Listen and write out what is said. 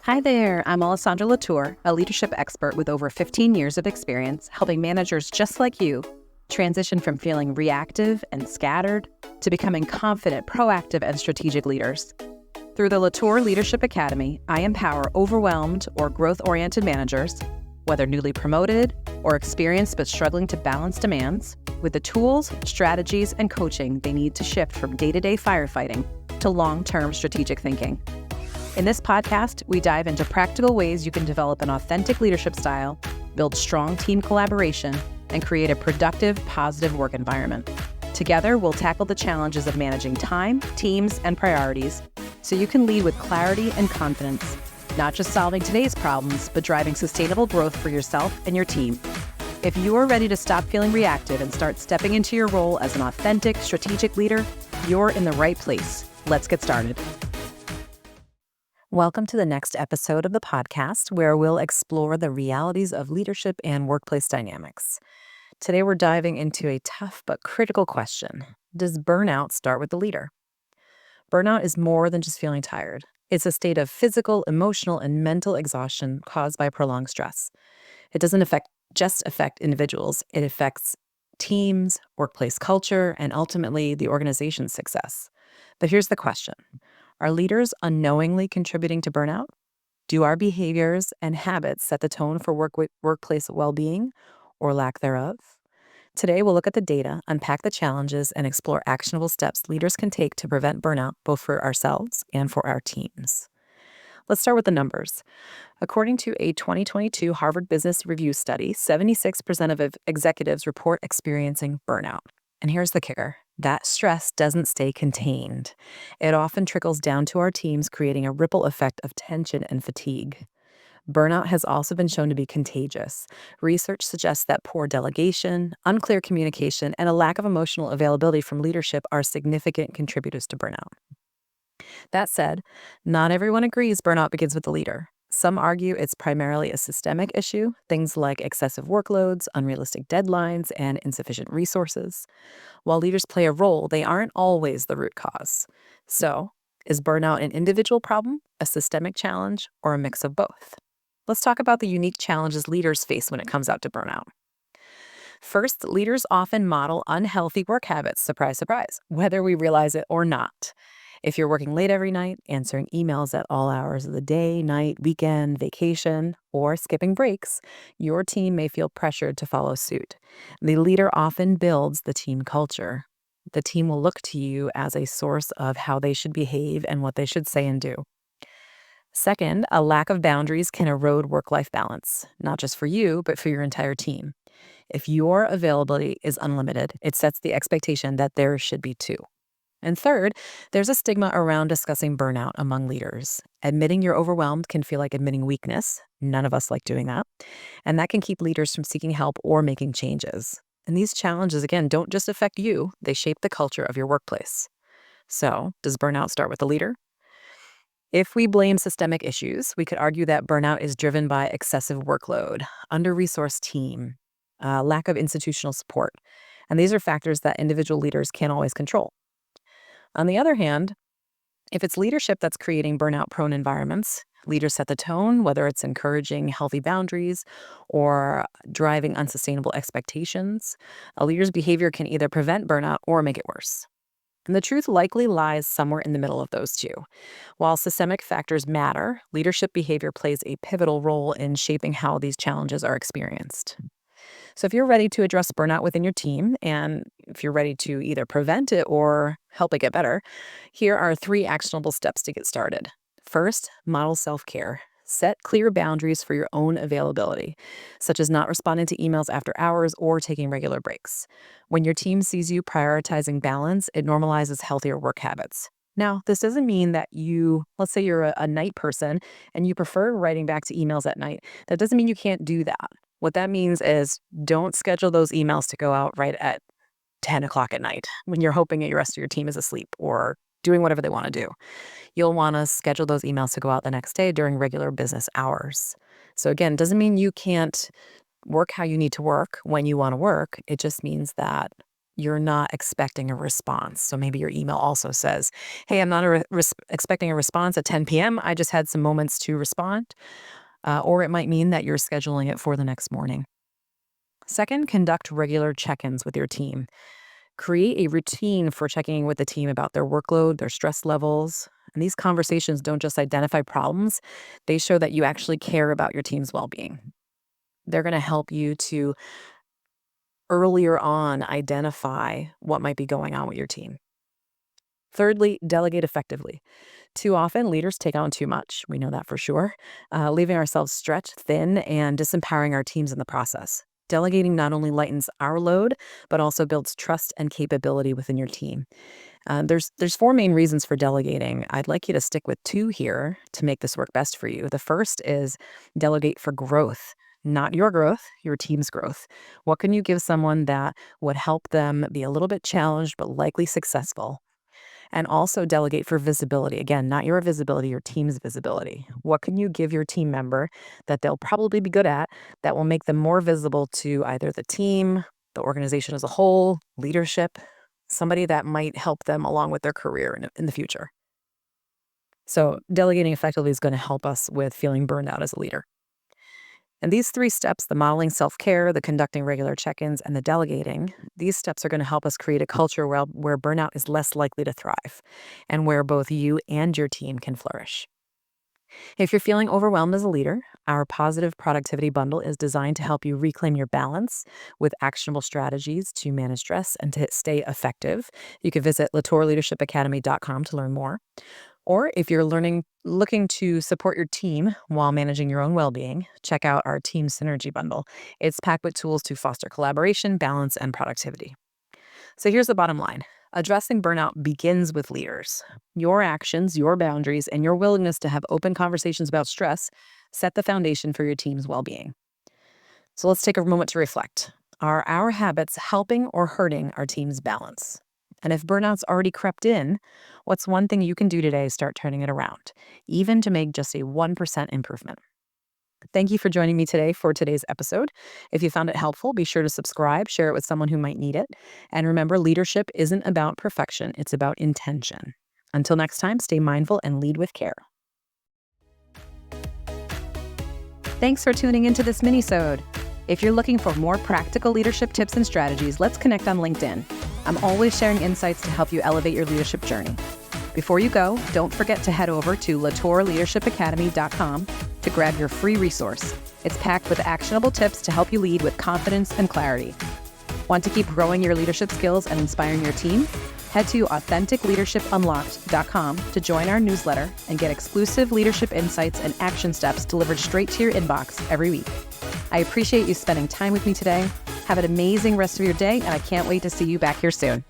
Hi there, I'm Alessandra Latour, a leadership expert with over 15 years of experience helping managers just like you transition from feeling reactive and scattered to becoming confident, proactive, and strategic leaders. Through the Latour Leadership Academy, I empower overwhelmed or growth-oriented managers, whether newly promoted or experienced but struggling to balance demands, with the tools, strategies, and coaching they need to shift from day-to-day firefighting to long-term strategic thinking. In this podcast, we dive into practical ways you can develop an authentic leadership style, build strong team collaboration, and create a productive, positive work environment. Together, we'll tackle the challenges of managing time, teams, and priorities so you can lead with clarity and confidence, not just solving today's problems, but driving sustainable growth for yourself and your team. If you are ready to stop feeling reactive and start stepping into your role as an authentic, strategic leader, you're in the right place. Let's get started. Welcome to the next episode of the podcast, where we'll explore the realities of leadership and workplace dynamics. Today, we're diving into a tough but critical question. Does burnout start with the leader? Burnout is more than just feeling tired. It's a state of physical, emotional, and mental exhaustion caused by prolonged stress. It doesn't just affect individuals. It affects teams, workplace culture, and ultimately the organization's success. But here's the question. Are leaders unknowingly contributing to burnout? Do our behaviors and habits set the tone for workplace well-being or lack thereof? Today, we'll look at the data, unpack the challenges, and explore actionable steps leaders can take to prevent burnout, both for ourselves and for our teams. Let's start with the numbers. According to a 2022 Harvard Business Review study, 76% of executives report experiencing burnout. And here's the kicker. That stress doesn't stay contained. It often trickles down to our teams, creating a ripple effect of tension and fatigue. Burnout has also been shown to be contagious. Research suggests that poor delegation, unclear communication, and a lack of emotional availability from leadership are significant contributors to burnout. That said, not everyone agrees burnout begins with the leader. Some argue it's primarily a systemic issue, things like excessive workloads, unrealistic deadlines, and insufficient resources. While leaders play a role, they aren't always the root cause. So, is burnout an individual problem, a systemic challenge, or a mix of both? Let's talk about the unique challenges leaders face when it comes out to burnout. First, leaders often model unhealthy work habits, surprise, surprise, whether we realize it or not. If you're working late every night, answering emails at all hours of the day, night, weekend, vacation, or skipping breaks, your team may feel pressured to follow suit. The leader often builds the team culture. The team will look to you as a source of how they should behave and what they should say and do. Second, a lack of boundaries can erode work-life balance, not just for you, but for your entire team. If your availability is unlimited, it sets the expectation that there should be too. And third, there's a stigma around discussing burnout among leaders. Admitting you're overwhelmed can feel like admitting weakness. None of us like doing that. And that can keep leaders from seeking help or making changes. And these challenges, again, don't just affect you, they shape the culture of your workplace. So, does burnout start with the leader? If we blame systemic issues, we could argue that burnout is driven by excessive workload, under-resourced team, lack of institutional support. And these are factors that individual leaders can't always control. On the other hand, if it's leadership that's creating burnout-prone environments, leaders set the tone, whether it's encouraging healthy boundaries or driving unsustainable expectations, a leader's behavior can either prevent burnout or make it worse. And the truth likely lies somewhere in the middle of those two. While systemic factors matter, leadership behavior plays a pivotal role in shaping how these challenges are experienced. So if you're ready to address burnout within your team, and if you're ready to either prevent it or help it get better, here are 3 actionable steps to get started. First, model self-care. Set clear boundaries for your own availability, such as not responding to emails after hours or taking regular breaks. When your team sees you prioritizing balance, it normalizes healthier work habits. Now, this doesn't mean that let's say you're a night person and you prefer writing back to emails at night. That doesn't mean you can't do that. What that means is don't schedule those emails to go out right at 10 o'clock at night when you're hoping that the rest of your team is asleep or doing whatever they want to do. You'll want to schedule those emails to go out the next day during regular business hours. So again, it doesn't mean you can't work how you need to work when you want to work. It just means that you're not expecting a response. So maybe your email also says, hey, I'm not expecting a response at 10 p.m. I just had some moments to respond. Or it might mean that you're scheduling it for the next morning. Second, conduct regular check-ins with your team. Create a routine for checking in with the team about their workload, their stress levels. And these conversations don't just identify problems, they show that you actually care about your team's well-being. They're going to help you to earlier on identify what might be going on with your team. Thirdly, delegate effectively. Too often, leaders take on too much. We know that for sure, leaving ourselves stretched thin and disempowering our teams in the process. Delegating not only lightens our load, but also builds trust and capability within your team. There's four main reasons for delegating. I'd like you to stick with two here to make this work best for you. The first is delegate for growth. Not your growth, your team's growth. What can you give someone that would help them be a little bit challenged, but likely successful? And also delegate for visibility. Again, not your visibility, your team's visibility. What can you give your team member that they'll probably be good at that will make them more visible to either the team, the organization as a whole, leadership, somebody that might help them along with their career in the future? So delegating effectively is going to help us with feeling burned out as a leader. And these three steps, the modeling self-care, the conducting regular check-ins, and the delegating, these steps are going to help us create a culture where burnout is less likely to thrive and where both you and your team can flourish. If you're feeling overwhelmed as a leader, our positive productivity bundle is designed to help you reclaim your balance with actionable strategies to manage stress and to stay effective. You can visit latourleadershipacademy.com to learn more. Or if you're looking to support your team while managing your own well-being, check out our Team Synergy Bundle. It's packed with tools to foster collaboration, balance, and productivity. So here's the bottom line. Addressing burnout begins with leaders. Your actions, your boundaries, and your willingness to have open conversations about stress set the foundation for your team's well-being. So let's take a moment to reflect. Are our habits helping or hurting our team's balance? And if burnout's already crept in, what's one thing you can do today to start turning it around, even to make just a 1% improvement? Thank you for joining me today for today's episode. If you found it helpful, be sure to subscribe, share it with someone who might need it. And remember, leadership isn't about perfection, it's about intention. Until next time, stay mindful and lead with care. Thanks for tuning into this mini-sode. If you're looking for more practical leadership tips and strategies, let's connect on LinkedIn. I'm always sharing insights to help you elevate your leadership journey. Before you go, don't forget to head over to latourleadershipacademy.com to grab your free resource. It's packed with actionable tips to help you lead with confidence and clarity. Want to keep growing your leadership skills and inspiring your team? Head to authenticleadershipunlocked.com to join our newsletter and get exclusive leadership insights and action steps delivered straight to your inbox every week. I appreciate you spending time with me today. Have an amazing rest of your day, and I can't wait to see you back here soon.